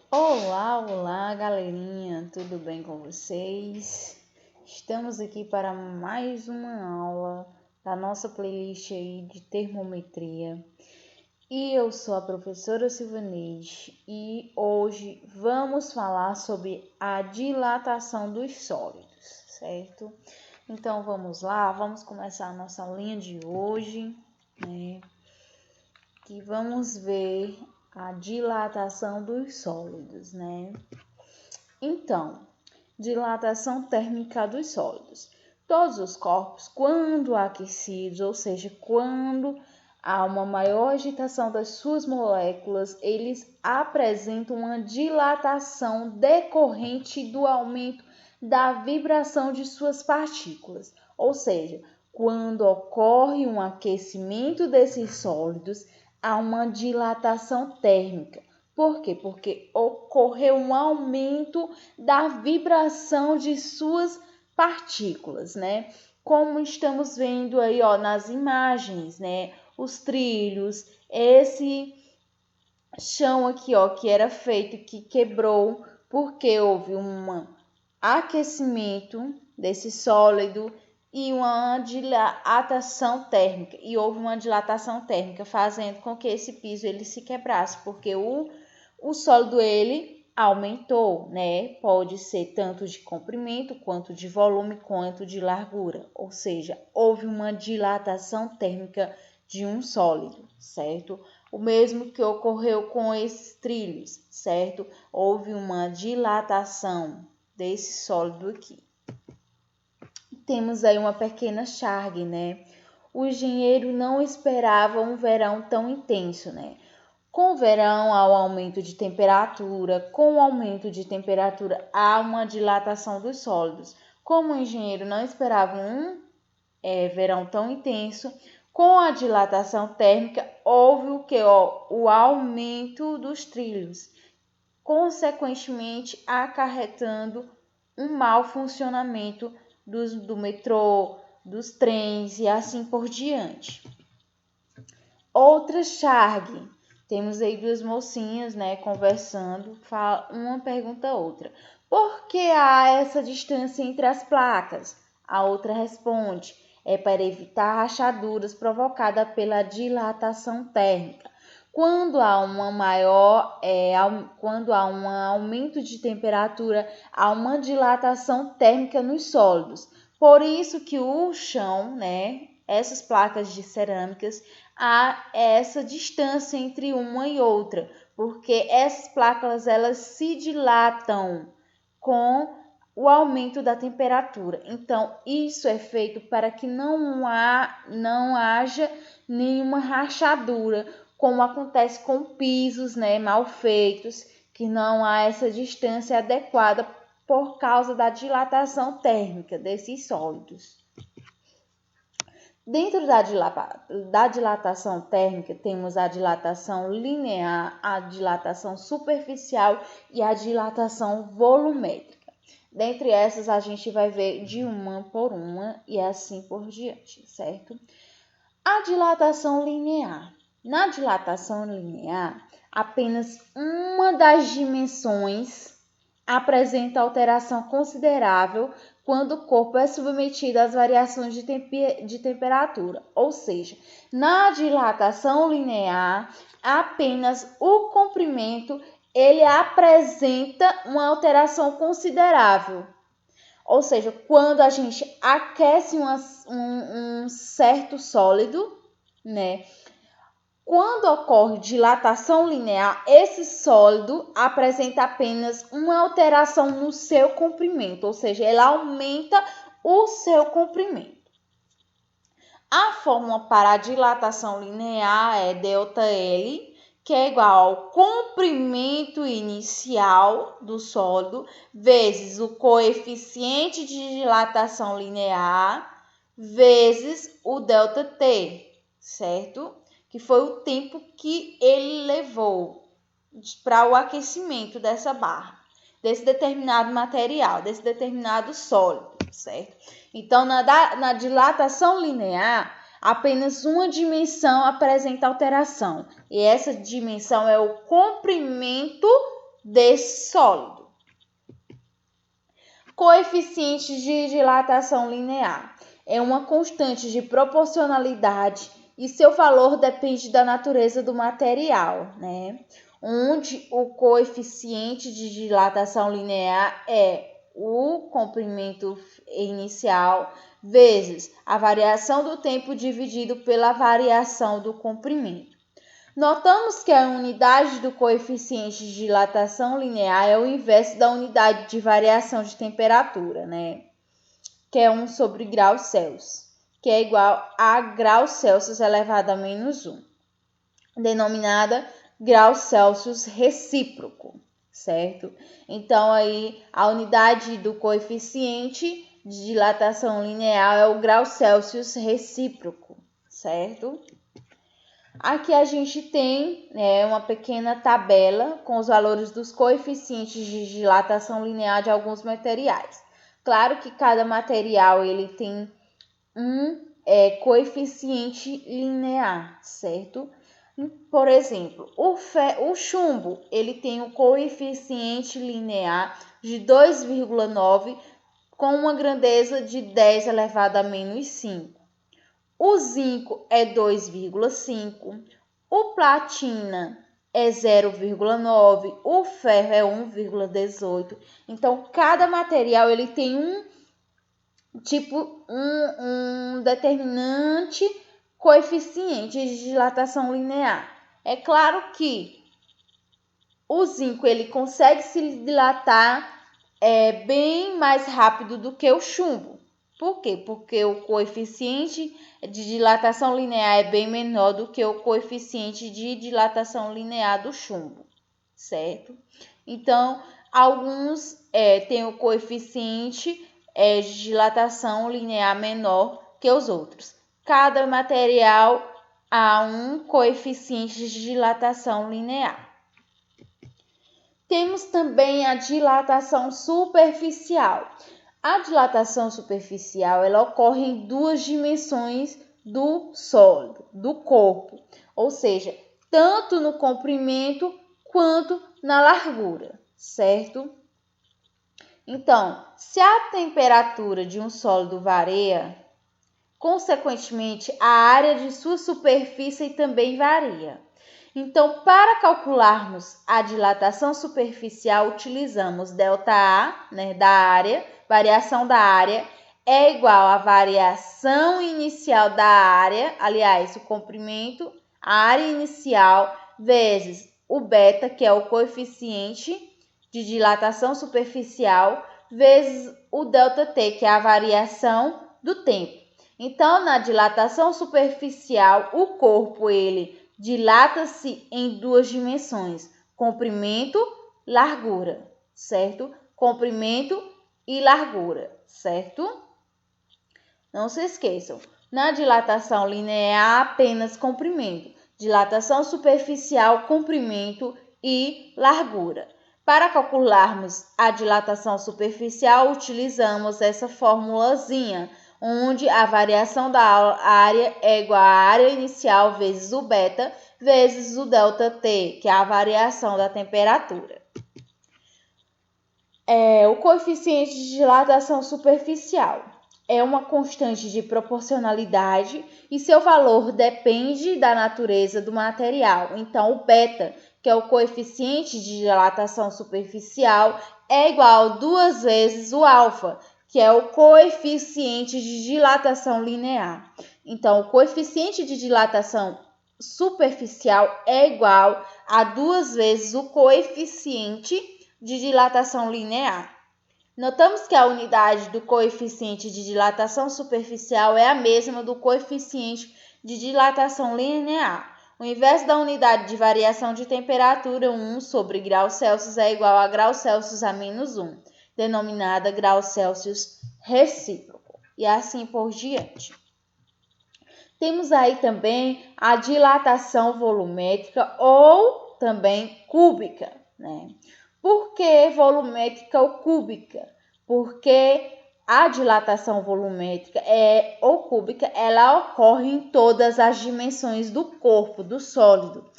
Olá, olá, galerinha, tudo bem com vocês? Estamos aqui para mais uma aula da nossa playlist aí de termometria. E eu sou a professora Silvaneide e hoje vamos falar sobre a dilatação dos sólidos, certo? Então vamos lá, vamos começar a nossa aulinha de hoje, né? Que vamos ver a dilatação dos sólidos, né? Então, dilatação térmica dos sólidos. Todos os corpos, quando aquecidos, ou seja, quando há uma maior agitação das suas moléculas, eles apresentam uma dilatação decorrente do aumento da vibração de suas partículas. Ou seja, quando ocorre um aquecimento desses sólidos, há uma dilatação térmica. Por quê? Porque ocorreu um aumento da vibração de suas partículas, né? Como estamos vendo aí, ó, nas imagens, né? Os trilhos, esse chão aqui, ó, que era feito, que quebrou, porque houve um aquecimento desse sólido e uma dilatação térmica. E houve uma dilatação térmica, fazendo com que esse piso ele se quebrasse, porque o sólido ele aumentou, né? Pode ser tanto de comprimento, quanto de volume, quanto de largura. Ou seja, houve uma dilatação térmica de um sólido, certo? O mesmo que ocorreu com esses trilhos, certo? Houve uma dilatação desse sólido aqui. Temos aí uma pequena charge, né? O engenheiro não esperava um verão tão intenso, né? Com o verão há um aumento de temperatura, com o aumento de temperatura há uma dilatação dos sólidos. Como o engenheiro não esperava um verão tão intenso, com a dilatação térmica houve o aumento dos trilhos, consequentemente acarretando um mau funcionamento do metrô, dos trens e assim por diante. Outra charge. Temos aí duas mocinhas, né, conversando, uma pergunta a outra. Por que há essa distância entre as placas? A outra responde, é para evitar rachaduras provocadas pela dilatação térmica. Quando há quando há um aumento de temperatura, há uma dilatação térmica nos sólidos. Por isso que o chão, né, essas placas de cerâmicas, há essa distância entre uma e outra, porque essas placas elas se dilatam com o aumento da temperatura. Então, isso é feito para que não haja nenhuma rachadura, como acontece com pisos, né, mal feitos, que não há essa distância adequada por causa da dilatação térmica desses sólidos. Dentro da dilatação térmica, temos a dilatação linear, a dilatação superficial e a dilatação volumétrica. Dentre essas, a gente vai ver de uma por uma e assim por diante, certo? A dilatação linear. Na dilatação linear, apenas uma das dimensões apresenta alteração considerável quando o corpo é submetido às variações de temperatura. Ou seja, na dilatação linear, apenas o comprimento ele apresenta uma alteração considerável. Ou seja, quando a gente aquece um certo sólido, né? Quando ocorre dilatação linear, esse sólido apresenta apenas uma alteração no seu comprimento, ou seja, ele aumenta o seu comprimento. A fórmula para a dilatação linear é ΔL, que é igual ao comprimento inicial do sólido vezes o coeficiente de dilatação linear vezes o ΔT, certo? Que foi o tempo que ele levou para o aquecimento dessa barra, desse determinado material, desse determinado sólido, certo? Então, na dilatação linear, apenas uma dimensão apresenta alteração, e essa dimensão é o comprimento desse sólido. Coeficiente de dilatação linear é uma constante de proporcionalidade e seu valor depende da natureza do material, né? Onde o coeficiente de dilatação linear é o comprimento inicial vezes a variação do tempo dividido pela variação do comprimento. Notamos que a unidade do coeficiente de dilatação linear é o inverso da unidade de variação de temperatura, né? Que é 1 sobre grau Celsius, que é igual a grau Celsius elevado a menos 1, denominada grau Celsius recíproco, certo? Então, aí, a unidade do coeficiente de dilatação linear é o grau Celsius recíproco, certo? Aqui a gente tem uma pequena tabela com os valores dos coeficientes de dilatação linear de alguns materiais. Claro que cada material ele tem um coeficiente linear, certo? Por exemplo, o chumbo ele tem um coeficiente linear de 2,9 com uma grandeza de 10 elevado a menos 5. O zinco é 2,5, o platina é 0,9, o ferro é 1,18. Então, cada material ele tem um determinante coeficiente de dilatação linear. É claro que o zinco ele consegue se dilatar bem mais rápido do que o chumbo. Por quê? Porque o coeficiente de dilatação linear é bem menor do que o coeficiente de dilatação linear do chumbo, certo? Então, alguns têm o coeficiente de dilatação linear menor que os outros. Cada material há um coeficiente de dilatação linear. Temos também a dilatação superficial. A dilatação superficial ela ocorre em duas dimensões do sólido, do corpo, ou seja, tanto no comprimento quanto na largura, certo? Então, se a temperatura de um sólido varia, consequentemente, a área de sua superfície também varia. Então, para calcularmos a dilatação superficial, utilizamos ΔA, da área, variação da área, é igual à variação inicial da área, aliás, o comprimento, a área inicial, vezes o beta, que é o coeficiente de dilatação superficial, vezes o ΔT, que é a variação do tempo. Então, na dilatação superficial, o corpo ele dilata-se em duas dimensões, comprimento, largura, certo? Comprimento e largura, certo? Não se esqueçam, na dilatação linear apenas comprimento, dilatação superficial, comprimento e largura. Para calcularmos a dilatação superficial, utilizamos essa formulazinha, onde a variação da área é igual à área inicial vezes o beta, vezes o ΔT, que é a variação da temperatura. O coeficiente de dilatação superficial é uma constante de proporcionalidade e seu valor depende da natureza do material. Então, o beta, que é o coeficiente de dilatação superficial, é igual a 2 vezes o alfa, que é o coeficiente de dilatação linear. Então, o coeficiente de dilatação superficial é igual a 2 vezes o coeficiente de dilatação linear. Notamos que a unidade do coeficiente de dilatação superficial é a mesma do coeficiente de dilatação linear. O inverso da unidade de variação de temperatura, 1 sobre grau Celsius, é igual a grau Celsius a menos 1, denominada grau Celsius recíproco, e assim por diante. Temos aí também a dilatação volumétrica ou também cúbica, né? Por que volumétrica ou cúbica? Porque a dilatação volumétrica ou cúbica, ela ocorre em todas as dimensões do corpo, do sólido,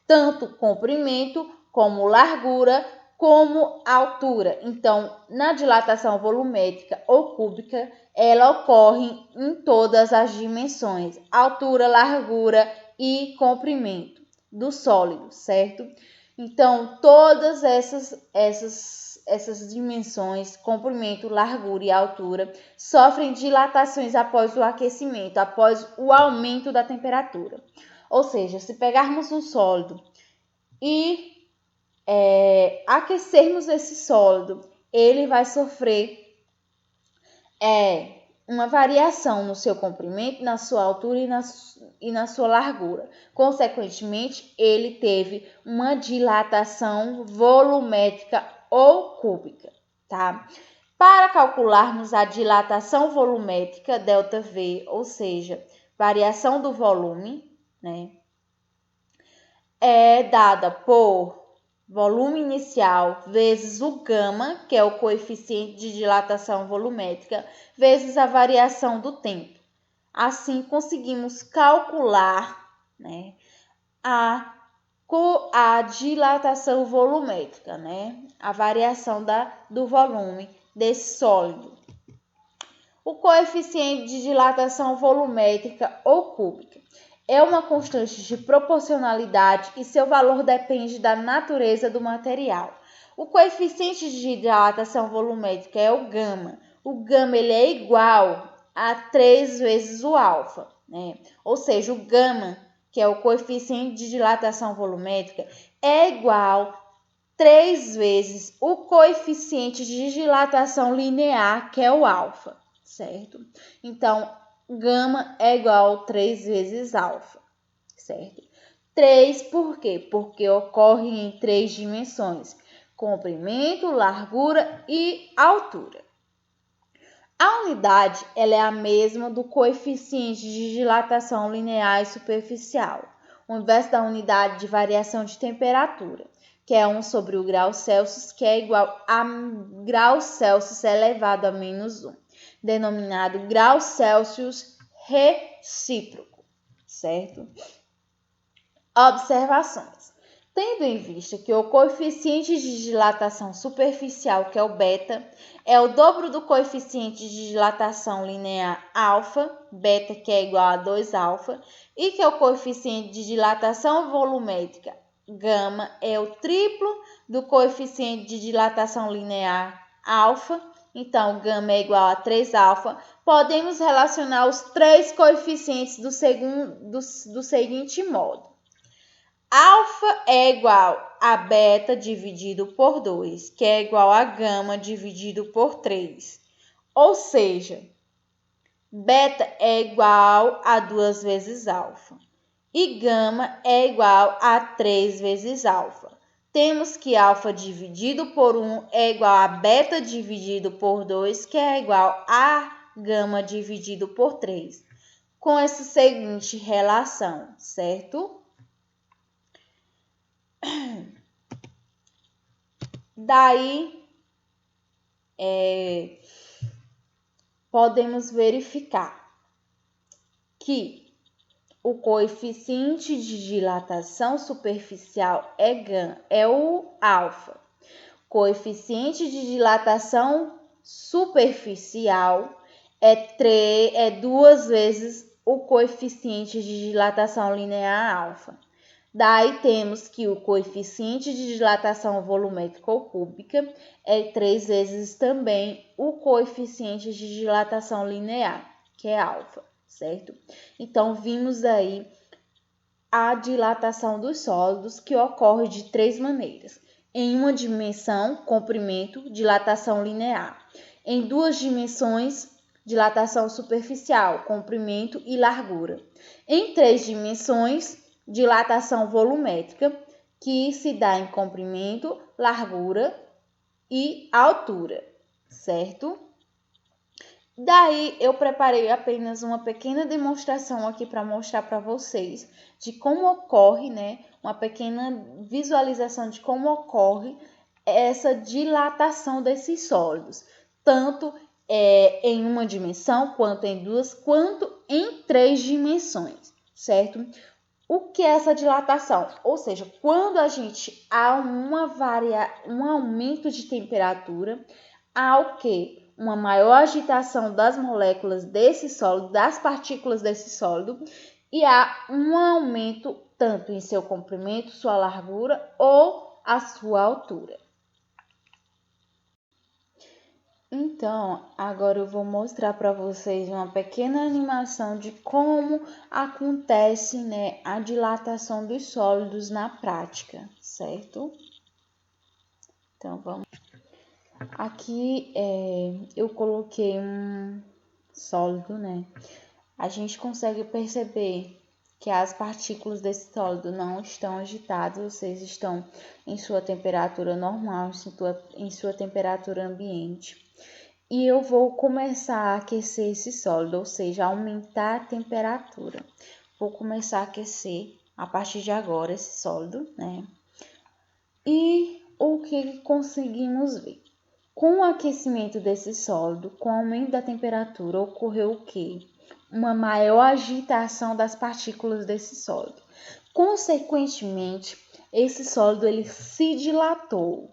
tanto comprimento como largura, como altura. Então, na dilatação volumétrica ou cúbica, ela ocorre em todas as dimensões: altura, largura e comprimento do sólido, certo? Então, todas essas dimensões, comprimento, largura e altura, sofrem dilatações após o aquecimento, após o aumento da temperatura. Ou seja, se pegarmos um sólido e aquecermos esse sólido, ele vai sofrer uma variação no seu comprimento, na sua altura e na sua largura. Consequentemente, ele teve uma dilatação volumétrica ou cúbica, tá? Para calcularmos a dilatação volumétrica, ΔV, ou seja, variação do volume, né, é dada por volume inicial vezes o gama, que é o coeficiente de dilatação volumétrica, vezes a variação do tempo. Assim, conseguimos calcular, né, a dilatação volumétrica, né, a variação do volume desse sólido. O coeficiente de dilatação volumétrica ou cúbica é uma constante de proporcionalidade e seu valor depende da natureza do material. O coeficiente de dilatação volumétrica é o gama. O gama ele é igual a 3 vezes o alfa, né? Ou seja, o gama, que é o coeficiente de dilatação volumétrica, é igual a 3 vezes o coeficiente de dilatação linear, que é o alfa, certo? Então, gama é igual a 3 vezes alfa, certo? 3 por quê? Porque ocorre em 3 dimensões: comprimento, largura e altura. A unidade ela é a mesma do coeficiente de dilatação linear e superficial, o inverso da unidade de variação de temperatura, que é 1 sobre o grau Celsius, que é igual a grau Celsius elevado a menos 1, denominado grau Celsius recíproco, certo? Observações. Tendo em vista que o coeficiente de dilatação superficial, que é o beta, é o dobro do coeficiente de dilatação linear alfa, beta, que é igual a 2 alfa, e que o coeficiente de dilatação volumétrica, gama, é o triplo do coeficiente de dilatação linear alfa, então gama é igual a 3 alfa, podemos relacionar os três coeficientes do seguinte modo: alfa é igual a beta dividido por 2, que é igual a gama dividido por 3. Ou seja, beta é igual a 2 vezes alfa e gama é igual a 3 vezes alfa. Temos que alfa dividido por 1 é igual a beta dividido por 2, que é igual a gama dividido por 3. Com essa seguinte relação, certo? Daí, podemos verificar que o coeficiente de dilatação superficial é o alfa. Coeficiente de dilatação superficial é 2 vezes o coeficiente de dilatação linear alfa. Daí temos que o coeficiente de dilatação volumétrica ou cúbica é 3 vezes também o coeficiente de dilatação linear, que é alfa, certo? Então, vimos aí a dilatação dos sólidos, que ocorre de 3 maneiras: em uma dimensão, comprimento, dilatação linear; em 2 dimensões, dilatação superficial, comprimento e largura; em 3 dimensões, dilatação volumétrica, que se dá em comprimento, largura e altura, certo? Daí eu preparei apenas uma pequena demonstração aqui para mostrar para vocês de como ocorre, né, uma pequena visualização de como ocorre essa dilatação desses sólidos, tanto em uma dimensão, quanto em duas, quanto em 3 dimensões, certo? O que é essa dilatação? Ou seja, quando a gente há um aumento de temperatura, há o quê? Uma maior agitação das moléculas desse sólido, das partículas desse sólido, e há um aumento tanto em seu comprimento, sua largura ou a sua altura. Então, agora eu vou mostrar para vocês uma pequena animação de como acontece, né, a dilatação dos sólidos na prática, certo? Então, vamos. Aqui eu coloquei um sólido, né? A gente consegue perceber que as partículas desse sólido não estão agitadas, vocês estão em sua temperatura normal, em sua temperatura ambiente. E eu vou começar a aquecer esse sólido, ou seja, aumentar a temperatura. Vou começar a aquecer a partir de agora esse sólido, né? E o que conseguimos ver? Com o aquecimento desse sólido, com o aumento da temperatura, ocorreu o quê? Uma maior agitação das partículas desse sólido. Consequentemente, esse sólido ele se dilatou,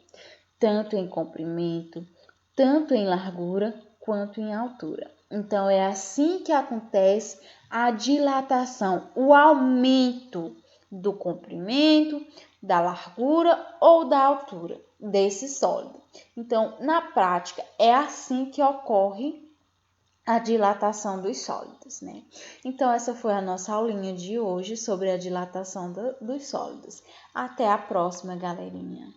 tanto em comprimento, tanto em largura quanto em altura. Então, é assim que acontece a dilatação, o aumento do comprimento, da largura ou da altura desse sólido. Então, na prática, é assim que ocorre a dilatação dos sólidos, né? Então, essa foi a nossa aulinha de hoje sobre a dilatação dos sólidos. Até a próxima, galerinha!